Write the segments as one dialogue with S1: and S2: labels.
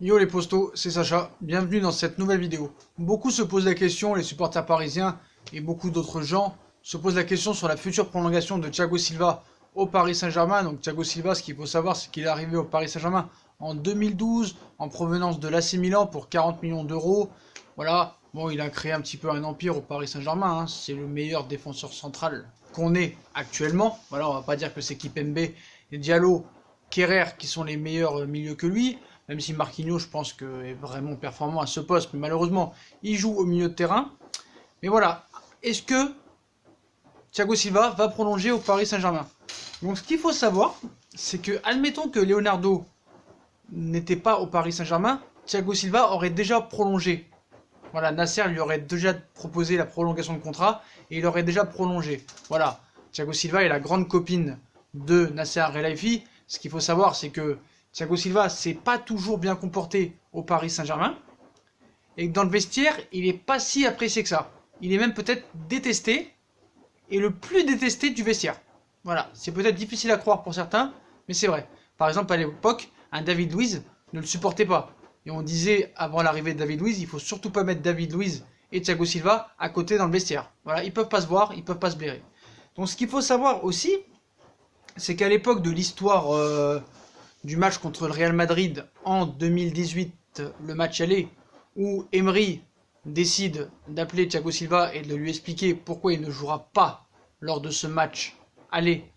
S1: Yo les postos, c'est Sacha, bienvenue dans cette nouvelle vidéo. Beaucoup se posent la question, les supporters parisiens et beaucoup d'autres gens se posent la question sur la future prolongation de Thiago Silva au Paris Saint-Germain. Donc Thiago Silva, ce qu'il faut savoir, c'est qu'il est arrivé au Paris Saint-Germain en 2012 en provenance de l'AC Milan pour 40 millions d'euros. Voilà, bon, il a créé un petit peu un empire au Paris Saint-Germain, hein. C'est le meilleur défenseur central qu'on ait actuellement. Voilà, on va pas dire que c'est Kipembe et Diallo, Kerrer qui sont les meilleurs milieux que lui. Même si Marquinhos, je pense que est vraiment performant à ce poste, mais malheureusement, il joue au milieu de terrain. Mais voilà, est-ce que Thiago Silva va prolonger au Paris Saint-Germain? Donc ce qu'il faut savoir, c'est que, admettons que Leonardo n'était pas au Paris Saint-Germain, Thiago Silva aurait déjà prolongé. Voilà, Nasser lui aurait déjà proposé la prolongation de contrat et il aurait déjà prolongé. Voilà, Thiago Silva est la grande copine de Nasser El-Khelaifi. Ce qu'il faut savoir, c'est que Thiago Silva s'est pas toujours bien comporté au Paris Saint-Germain et que dans le vestiaire, il est pas si apprécié que ça. Il est même peut-être détesté et le plus détesté du vestiaire. Voilà, c'est peut-être difficile à croire pour certains, mais c'est vrai. Par exemple, à l'époque, un David Luiz ne le supportait pas. Et on disait avant l'arrivée de David Luiz, il faut surtout pas mettre David Luiz et Thiago Silva à côté dans le vestiaire. Voilà, ils peuvent pas se voir, ils peuvent pas se blairer. Donc ce qu'il faut savoir aussi, c'est qu'à l'époque de l'histoire du match contre le Real Madrid en 2018, le match aller, où Emery décide d'appeler Thiago Silva et de lui expliquer pourquoi il ne jouera pas lors de ce match aller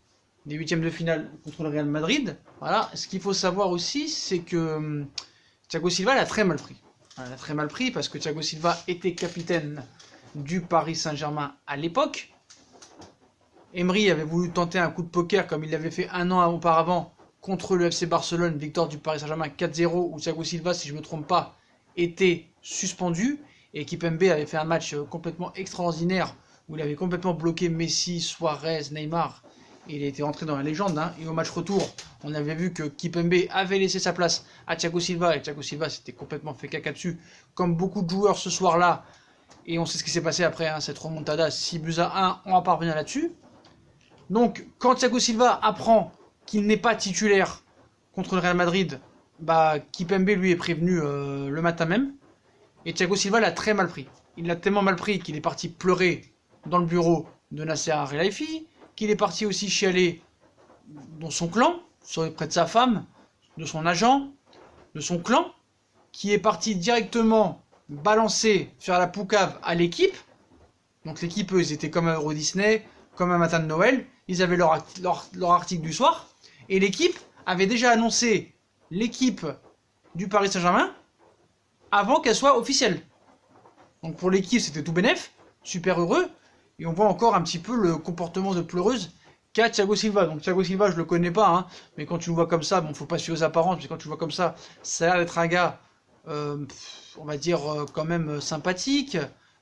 S1: des huitièmes de finale contre le Real Madrid. Voilà, ce qu'il faut savoir aussi, c'est que Thiago Silva l'a très mal pris. Il l'a très mal pris parce que Thiago Silva était capitaine du Paris Saint-Germain à l'époque. Emery avait voulu tenter un coup de poker comme il l'avait fait un an auparavant contre le FC Barcelone, victoire du Paris Saint-Germain 4-0, où Thiago Silva, si je ne me trompe pas, était suspendu, et Kipembe avait fait un match complètement extraordinaire, où il avait complètement bloqué Messi, Suarez, Neymar, et il était entré dans la légende, hein. Et au match retour, on avait vu que Kipembe avait laissé sa place à Thiago Silva, et Thiago Silva s'était complètement fait caca dessus, comme beaucoup de joueurs ce soir-là, et on sait ce qui s'est passé après, hein, cette remontada 6-1, on va pas revenir là-dessus. Donc, quand Thiago Silva apprend qu'il n'est pas titulaire contre le Real Madrid, bah Kipembe lui est prévenu le matin même. Et Thiago Silva l'a très mal pris. Il l'a tellement mal pris qu'il est parti pleurer dans le bureau de Nasser El-Khelaifi, qu'il est parti aussi chialer dans son clan, près de sa femme, de son agent, de son clan, qui est parti directement balancer, faire la poucave à l'équipe. Donc l'équipe, eux, ils étaient comme un Euro Disney, comme un matin de Noël, ils avaient leur article du soir, et l'équipe avait déjà annoncé l'équipe du Paris Saint-Germain avant qu'elle soit officielle. Donc pour l'équipe, c'était tout bénef, super heureux, et on voit encore un petit peu le comportement de pleureuse qu'a Thiago Silva. Donc Thiago Silva, je le connais pas, hein, mais quand tu le vois comme ça, bon, faut pas suivre aux apparences, mais quand tu le vois comme ça a l'air d'être un gars, on va dire, quand même sympathique,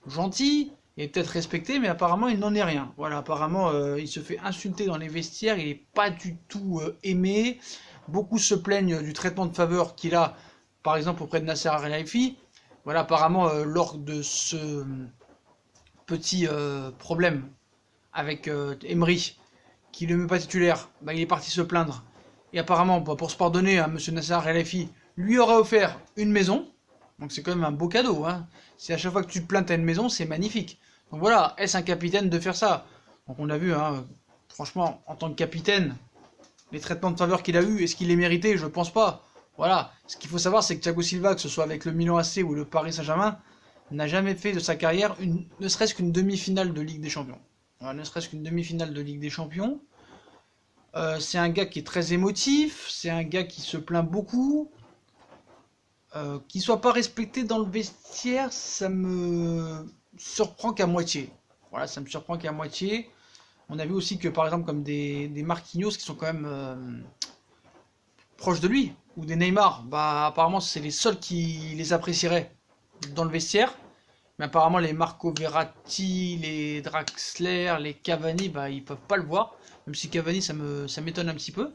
S1: gentil, et peut-être respecté, mais apparemment il n'en est rien. Voilà, apparemment il se fait insulter dans les vestiaires, il n'est pas du tout aimé. Beaucoup se plaignent du traitement de faveur qu'il a, par exemple auprès de Nasser El-Khelaifi. Voilà, apparemment lors de ce petit problème avec Emery, qui ne le met pas titulaire, bah, il est parti se plaindre. Et apparemment, bah, pour se pardonner, hein, monsieur Nasser El-Khelaifi lui aurait offert une maison. Donc c'est quand même un beau cadeau, hein. Si à chaque fois que tu te plains t'as une maison, c'est magnifique. Donc voilà, est-ce un capitaine de faire ça? Donc on a vu, hein, franchement, en tant que capitaine, les traitements de faveur qu'il a eu, est-ce qu'il les méritait? Je pense pas. Voilà, ce qu'il faut savoir, c'est que Thiago Silva, que ce soit avec le Milan AC ou le Paris Saint-Germain, n'a jamais fait de sa carrière ne serait-ce qu'une demi-finale de Ligue des Champions. Voilà, ne serait-ce qu'une demi-finale de Ligue des Champions. C'est un gars qui est très émotif, c'est un gars qui se plaint beaucoup. Qu'il soit pas respecté dans le vestiaire, ça me surprend qu'à moitié. Voilà, ça me surprend qu'à moitié. On a vu aussi que par exemple comme des Marquinhos qui sont quand même proches de lui, ou des Neymar, bah apparemment c'est les seuls qui les apprécieraient dans le vestiaire. Mais apparemment les Marco Verratti, les Draxler, les Cavani, bah ils peuvent pas le voir. Même si Cavani ça m'étonne un petit peu.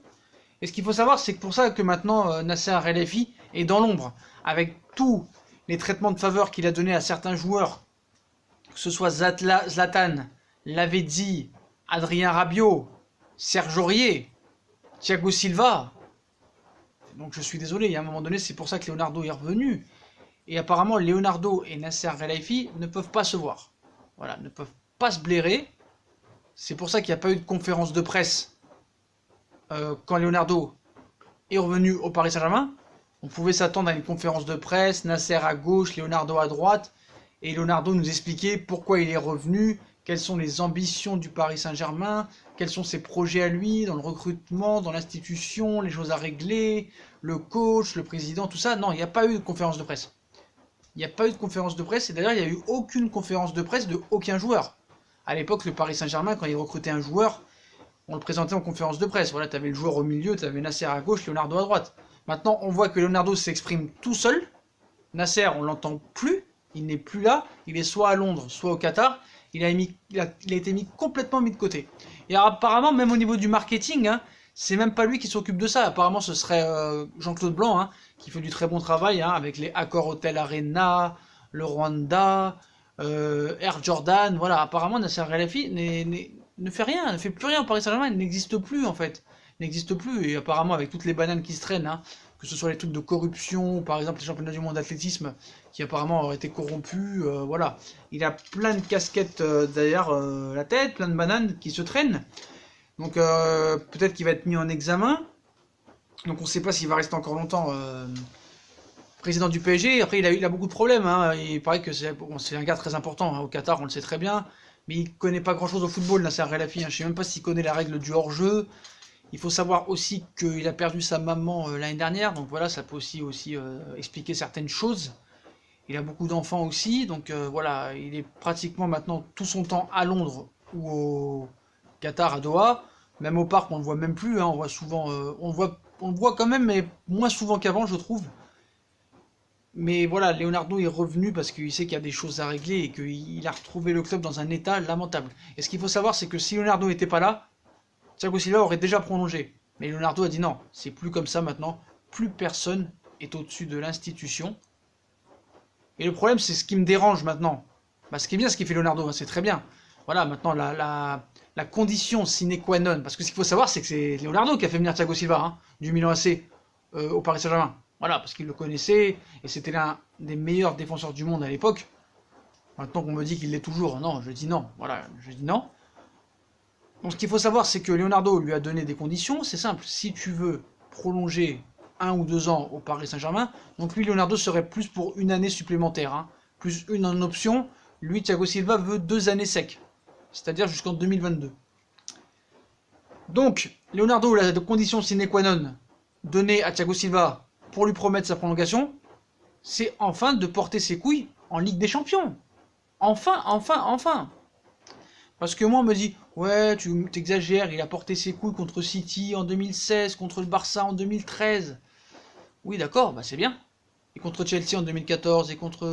S1: Et ce qu'il faut savoir, c'est que pour ça que maintenant Nasser El-Khelaifi est dans l'ombre, avec tous les traitements de faveur qu'il a donnés à certains joueurs, que ce soit Zlatan, Lavezzi, Adrien Rabiot, Serge Aurier, Thiago Silva. Donc je suis désolé, il y a un moment donné, c'est pour ça que Leonardo est revenu. Et apparemment, Leonardo et Nasser Khelaifi ne peuvent pas se voir. Voilà, ne peuvent pas se blairer. C'est pour ça qu'il n'y a pas eu de conférence de presse quand Leonardo est revenu au Paris Saint-Germain. On pouvait s'attendre à une conférence de presse, Nasser à gauche, Leonardo à droite. Et Leonardo nous expliquait pourquoi il est revenu, quelles sont les ambitions du Paris Saint-Germain, quels sont ses projets à lui, dans le recrutement, dans l'institution, les choses à régler, le coach, le président, tout ça. Non, il n'y a pas eu de conférence de presse. Il n'y a pas eu de conférence de presse, et d'ailleurs, il n'y a eu aucune conférence de presse de aucun joueur. À l'époque, le Paris Saint-Germain, quand il recrutait un joueur, on le présentait en conférence de presse. Voilà, tu avais le joueur au milieu, tu avais Nasser à gauche, Leonardo à droite. Maintenant, on voit que Leonardo s'exprime tout seul. Nasser, on l'entend plus. Il n'est plus là. Il est soit à Londres, soit au Qatar. Il a été complètement mis de côté. Et apparemment, même au niveau du marketing, hein, c'est même pas lui qui s'occupe de ça. Apparemment, ce serait Jean-Claude Blanc, hein, qui fait du très bon travail, hein, avec les Accor Hotel Arena, le Rwanda, Air Jordan. Voilà, apparemment, Nasser Khelaifi ne fait rien, ne fait plus rien au Paris Saint-Germain. Il n'existe plus, en fait. Il n'existe plus. Et apparemment, avec toutes les bananes qui se traînent, hein, que ce soit les trucs de corruption, par exemple les championnats du monde d'athlétisme, qui apparemment auraient été corrompus, voilà. Il a plein de casquettes derrière la tête, plein de bananes qui se traînent. Donc peut-être qu'il va être mis en examen. Donc on ne sait pas s'il va rester encore longtemps président du PSG. Après il a beaucoup de problèmes, hein. Il paraît que c'est un gars très important, hein, au Qatar, on le sait très bien. Mais il connaît pas grand-chose au football, Nasser Khelaifi, hein. Je sais même pas s'il connaît la règle du hors-jeu. Il faut savoir aussi qu'il a perdu sa maman l'année dernière, donc voilà, ça peut aussi expliquer certaines choses. Il a beaucoup d'enfants aussi, donc voilà, il est pratiquement maintenant tout son temps à Londres ou au Qatar, à Doha. Même au parc, on le voit même plus, hein, on voit souvent, on le voit quand même, mais moins souvent qu'avant, je trouve. Mais voilà, Leonardo est revenu parce qu'il sait qu'il y a des choses à régler et qu'il a retrouvé le club dans un état lamentable. Et ce qu'il faut savoir, c'est que si Leonardo n'était pas là, Thiago Silva aurait déjà prolongé. Mais Leonardo a dit non, c'est plus comme ça maintenant. Plus personne est au-dessus de l'institution. Et le problème, c'est ce qui me dérange maintenant. Bah, ce qui est bien, ce qu'il fait Leonardo, hein, c'est très bien. Voilà, maintenant, la condition sine qua non. Parce que ce qu'il faut savoir, c'est que c'est Leonardo qui a fait venir Thiago Silva, hein, du Milan AC au Paris Saint-Germain. Voilà, parce qu'il le connaissait, et c'était l'un des meilleurs défenseurs du monde à l'époque. Maintenant qu'on me dit qu'il l'est toujours, non, je dis non. Voilà, je dis non. Donc ce qu'il faut savoir, c'est que Leonardo lui a donné des conditions, c'est simple, si tu veux prolonger 1 ou 2 ans au Paris Saint-Germain, donc lui, Leonardo serait plus pour une année supplémentaire, hein, plus une en option, lui, Thiago Silva veut 2 années sec, c'est-à-dire jusqu'en 2022. Donc, Leonardo, la condition sine qua non donnée à Thiago Silva pour lui promettre sa prolongation, c'est enfin de porter ses couilles en Ligue des Champions. Enfin. Parce que moi, on me dit, ouais, tu t'exagères, il a porté ses couilles contre City en 2016, contre le Barça en 2013. Oui, d'accord, bah c'est bien. Et contre Chelsea en 2014, et contre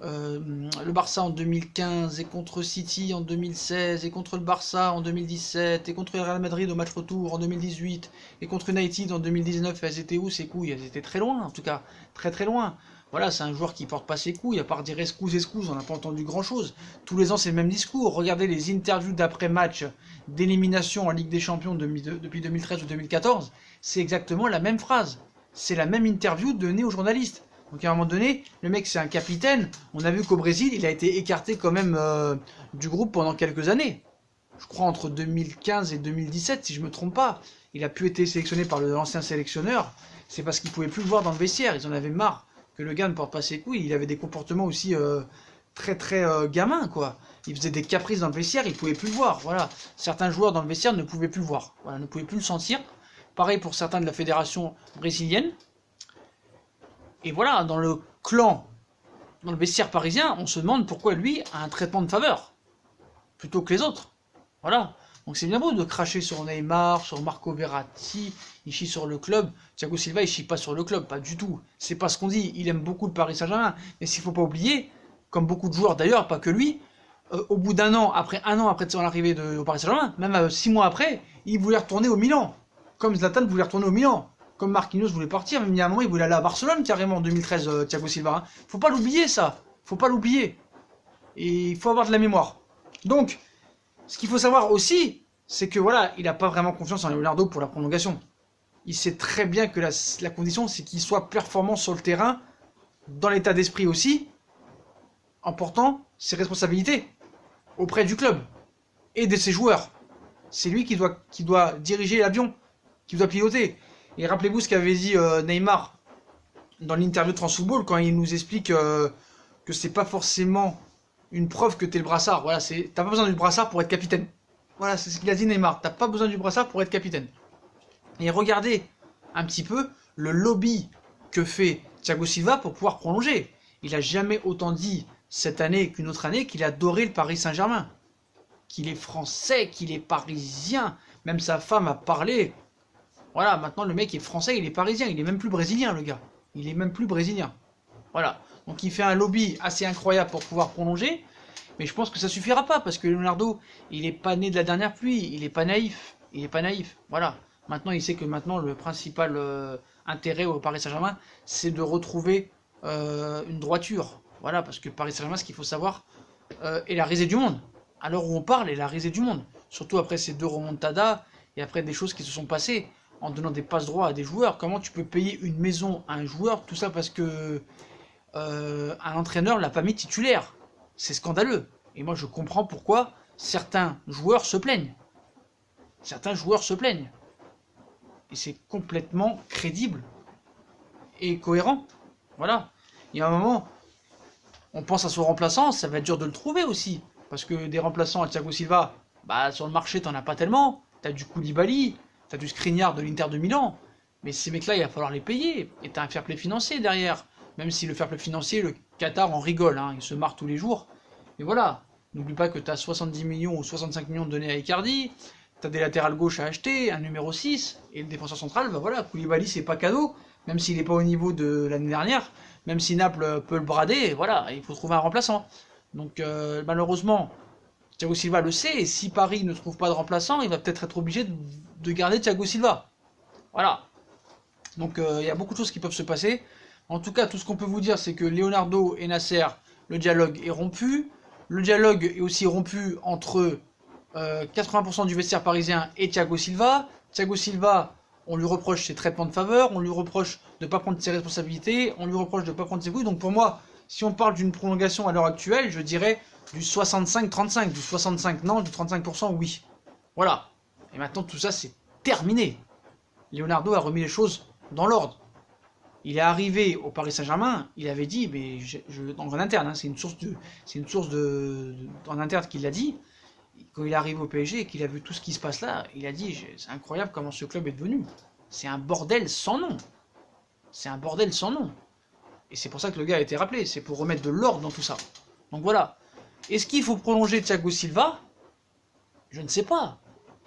S1: le Barça en 2015, et contre City en 2016, et contre le Barça en 2017, et contre le Real Madrid au match retour en 2018, et contre United en 2019. Elles étaient où ces couilles? Elles étaient très loin, en tout cas, très très loin. Voilà, c'est un joueur qui porte pas ses couilles, à part dire excuse, on n'a pas entendu grand chose. Tous les ans, c'est le même discours. Regardez les interviews d'après-match d'élimination en Ligue des Champions depuis 2013 ou 2014. C'est exactement la même phrase. C'est la même interview donnée aux journalistes. Donc à un moment donné, le mec c'est un capitaine. On a vu qu'au Brésil, il a été écarté quand même du groupe pendant quelques années. Je crois entre 2015 et 2017, si je me trompe pas. Il a pu être sélectionné par l'ancien sélectionneur. C'est parce qu'ils pouvaient plus le voir dans le vestiaire. Ils en avaient marre que le gars ne porte pas ses couilles. Il avait des comportements aussi très gamins, quoi. Il faisait des caprices dans le vestiaire, il ne pouvait plus le voir. Voilà. Certains joueurs dans le vestiaire ne pouvaient plus le voir. Voilà, ne pouvaient plus le sentir. Pareil pour certains de la fédération brésilienne. Et voilà, dans le clan, dans le vestiaire parisien, on se demande pourquoi lui a un traitement de faveur plutôt que les autres. Voilà. Donc c'est bien beau de cracher sur Neymar, sur Marco Verratti, il chie sur le club. Thiago Silva, il chie pas sur le club, pas du tout. C'est pas ce qu'on dit. Il aime beaucoup le Paris Saint-Germain. Mais s'il faut pas oublier, comme beaucoup de joueurs d'ailleurs, pas que lui, au bout d'un an, après son arrivée au Paris Saint-Germain, même 6 mois après, il voulait retourner au Milan. Comme Zlatan voulait retourner au Milan. Comme Marquinhos voulait partir, même il y a un moment, il voulait aller à Barcelone carrément en 2013, Thiago Silva. Faut pas l'oublier ça. Faut pas l'oublier. Et il faut avoir de la mémoire. Donc, ce qu'il faut savoir aussi, c'est que voilà, il n'a pas vraiment confiance en Leonardo pour la prolongation. il sait très bien que la condition, c'est qu'il soit performant sur le terrain, dans l'état d'esprit aussi, en portant ses responsabilités auprès du club et de ses joueurs. C'est lui qui doit diriger l'avion, qui doit piloter. Et rappelez-vous ce qu'avait dit Neymar dans l'interview de France Football quand il nous explique que c'est pas forcément une preuve que t'es le brassard. Voilà, t'as pas besoin du brassard pour être capitaine. Voilà, c'est ce qu'il a dit Neymar. T'as pas besoin du brassard pour être capitaine. Et regardez un petit peu le lobby que fait Thiago Silva pour pouvoir prolonger. Il a jamais autant dit cette année qu'une autre année qu'il adorait le Paris Saint-Germain. Qu'il est français, qu'il est parisien. Même sa femme a parlé. Voilà, maintenant le mec est français, il est parisien. Il est même plus brésilien, le gars. Il est même plus brésilien. Voilà. Donc il fait un lobby assez incroyable pour pouvoir prolonger. Mais je pense que ça suffira pas parce que Leonardo, il est pas né de la dernière pluie. Il est pas naïf. Il est pas naïf. Voilà. Maintenant, il sait que maintenant le principal intérêt au Paris Saint-Germain, c'est de retrouver une droiture. Voilà, parce que Paris Saint-Germain, ce qu'il faut savoir, est la risée du monde. À l'heure où on parle, est la risée du monde. Surtout après ces 2 remontadas et après des choses qui se sont passées en donnant des passes droits à des joueurs. Comment tu peux payer une maison à un joueur, tout ça parce que un entraîneur l'a pas mis titulaire. C'est scandaleux. Et moi, je comprends pourquoi certains joueurs se plaignent. Certains joueurs se plaignent. Et c'est complètement crédible et cohérent. Voilà. Il y a un moment, on pense à son remplaçant, ça va être dur de le trouver aussi. Parce que des remplaçants à Thiago Silva, bah sur le marché, t'en as pas tellement. T'as du Koulibaly, t'as du Skriniar de l'Inter de Milan. Mais ces mecs-là, il va falloir les payer. Et t'as un fair play financier derrière. Même si le fair play financier, le Qatar en rigole, hein, il se marre tous les jours. Mais voilà, n'oublie pas que t'as 70 millions ou 65 millions donnés à Icardi. T'as des latérales gauche à acheter, un numéro 6, et le défenseur central, bah voilà, Koulibaly c'est pas cadeau, même s'il n'est pas au niveau de l'année dernière, même si Naples peut le brader, voilà, il faut trouver un remplaçant. Donc malheureusement, Thiago Silva le sait, et si Paris ne trouve pas de remplaçant, il va peut-être être obligé de garder Thiago Silva. Voilà. Donc il y a beaucoup de choses qui peuvent se passer. En tout cas, tout ce qu'on peut vous dire, c'est que Leonardo et Nasser, le dialogue est rompu. Le dialogue est aussi rompu entre 80% du vestiaire parisien et Thiago Silva. Thiago Silva, on lui reproche ses traitements de faveur, on lui reproche de ne pas prendre ses responsabilités, on lui reproche de ne pas prendre ses coups. Donc pour moi, si on parle d'une prolongation à l'heure actuelle, je dirais du 65-35, du 65 non, du 35% oui. Voilà. Et maintenant tout ça c'est terminé. Leonardo a remis les choses dans l'ordre. Il est arrivé au Paris Saint-Germain, il avait dit, mais en interne, hein, c'est une source en interne qui l'a dit. Quand il est arrivé au PSG et qu'il a vu tout ce qui se passe là, il a dit, c'est incroyable comment ce club est devenu. C'est un bordel sans nom. C'est un bordel sans nom. Et c'est pour ça que le gars a été rappelé, c'est pour remettre de l'ordre dans tout ça. Donc voilà. Est-ce qu'il faut prolonger Thiago Silva? Je ne sais pas.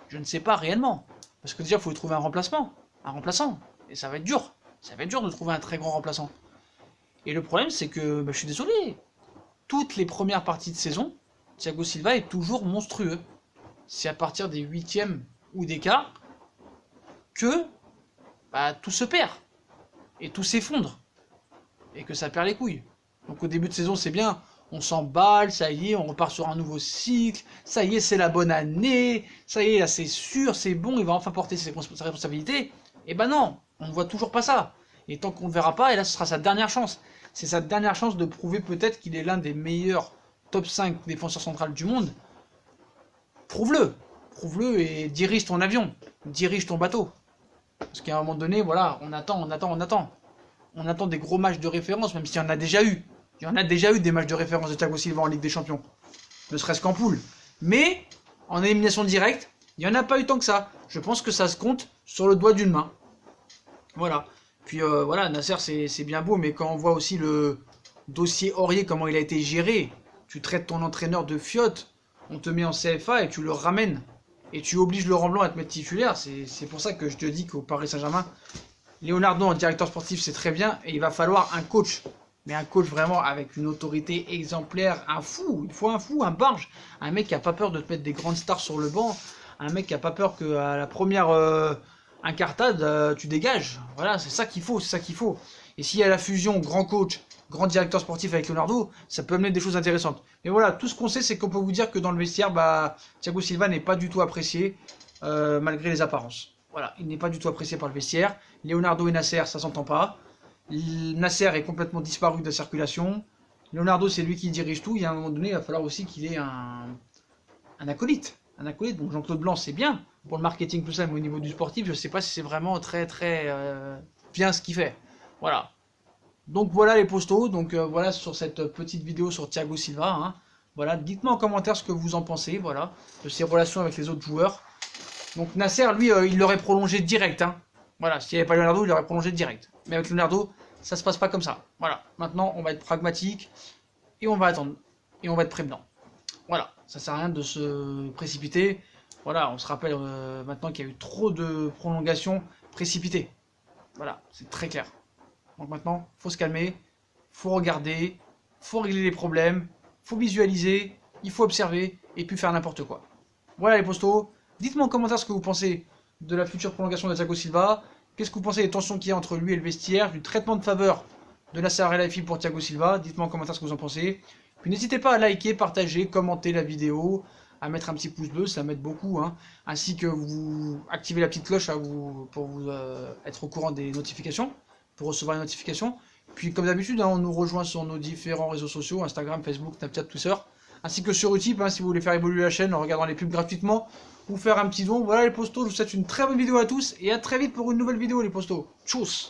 S1: Je ne sais pas réellement. Parce que déjà, il faut trouver un remplaçant. Et ça va être dur. Ça va être dur de trouver un très grand remplaçant. Et le problème, c'est que, je suis désolé, toutes les premières parties de saison, Thiago Silva est toujours monstrueux. C'est à partir des 8e ou des quarts que tout se perd. Et tout s'effondre. Et que ça perd les couilles. Donc au début de saison, c'est bien. On s'emballe, ça y est, on repart sur un nouveau cycle. Ça y est, c'est la bonne année. Ça y est, là, c'est sûr, c'est bon, il va enfin porter ses responsabilités. Et non, on ne voit toujours pas ça. Et tant qu'on ne verra pas, et là, ce sera sa dernière chance. C'est sa dernière chance de prouver peut-être qu'il est l'un des meilleurs top 5 défenseurs centrales du monde. Prouve-le. Prouve-le et dirige ton avion. Dirige ton bateau. Parce qu'à un moment donné, voilà, on attend. On attend des gros matchs de référence, même s'il y en a déjà eu. Il y en a déjà eu des matchs de référence de Thiago Silva en Ligue des Champions. Ne serait-ce qu'en poule. Mais, en élimination directe, il n'y en a pas eu tant que ça. Je pense que ça se compte sur le doigt d'une main. Voilà. Puis voilà, Nasser, c'est bien beau, mais quand on voit aussi le dossier Aurier, comment il a été géré, tu traites ton entraîneur de fiotte, on te met en CFA et tu le ramènes. Et tu obliges Laurent Blanc à te mettre titulaire. C'est pour ça que je te dis qu'au Paris Saint-Germain, Leonardo en directeur sportif, c'est très bien. Et il va falloir un coach. Mais un coach vraiment avec une autorité exemplaire, un fou. Il faut un fou, un barge. Un mec qui n'a pas peur de te mettre des grandes stars sur le banc. Un mec qui n'a pas peur qu'à la première incartade, tu dégages. Voilà, c'est ça qu'il faut, Et s'il y a la fusion grand coach, grand directeur sportif avec Leonardo, ça peut amener des choses intéressantes. Mais voilà, tout ce qu'on sait, c'est qu'on peut vous dire que dans le vestiaire, Thiago Silva n'est pas du tout apprécié, malgré les apparences. Voilà, il n'est pas du tout apprécié par le vestiaire. Leonardo et Nasser, ça s'entend pas. Nasser est complètement disparu de la circulation. Leonardo, c'est lui qui dirige tout. Il y a un moment donné, il va falloir aussi qu'il ait un acolyte. Un acolyte. Donc Jean-Claude Blanc, c'est bien pour le marketing, tout ça, mais au niveau du sportif, je ne sais pas si c'est vraiment très bien ce qu'il fait. Voilà. Donc voilà les postos. Donc voilà sur cette petite vidéo sur Thiago Silva. Hein. Voilà, dites-moi en commentaire ce que vous en pensez. Voilà, de ses relations avec les autres joueurs. Donc Nasser, lui, il l'aurait prolongé direct. Hein. Voilà, s'il n'y avait pas Leonardo, il l'aurait prolongé direct. Mais avec Leonardo, ça se passe pas comme ça. Voilà, maintenant on va être pragmatique et on va attendre. Et on va être prévenant. Voilà, ça sert à rien de se précipiter. Voilà, on se rappelle maintenant qu'il y a eu trop de prolongations précipitées. Voilà, c'est très clair. Donc maintenant, faut se calmer, faut regarder, faut régler les problèmes, faut visualiser, il faut observer et puis faire n'importe quoi. Voilà les postos. Dites-moi en commentaire ce que vous pensez de la future prolongation de Thiago Silva. Qu'est-ce que vous pensez des tensions qu'il y a entre lui et le vestiaire, du traitement de faveur de Nasser El-Khelaifi pour Thiago Silva. Dites-moi en commentaire ce que vous en pensez. Puis n'hésitez pas à liker, partager, commenter la vidéo, à mettre un petit pouce bleu, ça m'aide beaucoup, hein, ainsi que vous activez la petite cloche pour vous être au courant des notifications, pour recevoir les notifications. Puis comme d'habitude, hein, on nous rejoint sur nos différents réseaux sociaux, Instagram, Facebook, Snapchat, Twitter, ainsi que sur Utip, hein, si vous voulez faire évoluer la chaîne en regardant les pubs gratuitement, ou faire un petit don. Voilà les postos, je vous souhaite une très bonne vidéo à tous, et à très vite pour une nouvelle vidéo les postos. Tchuss!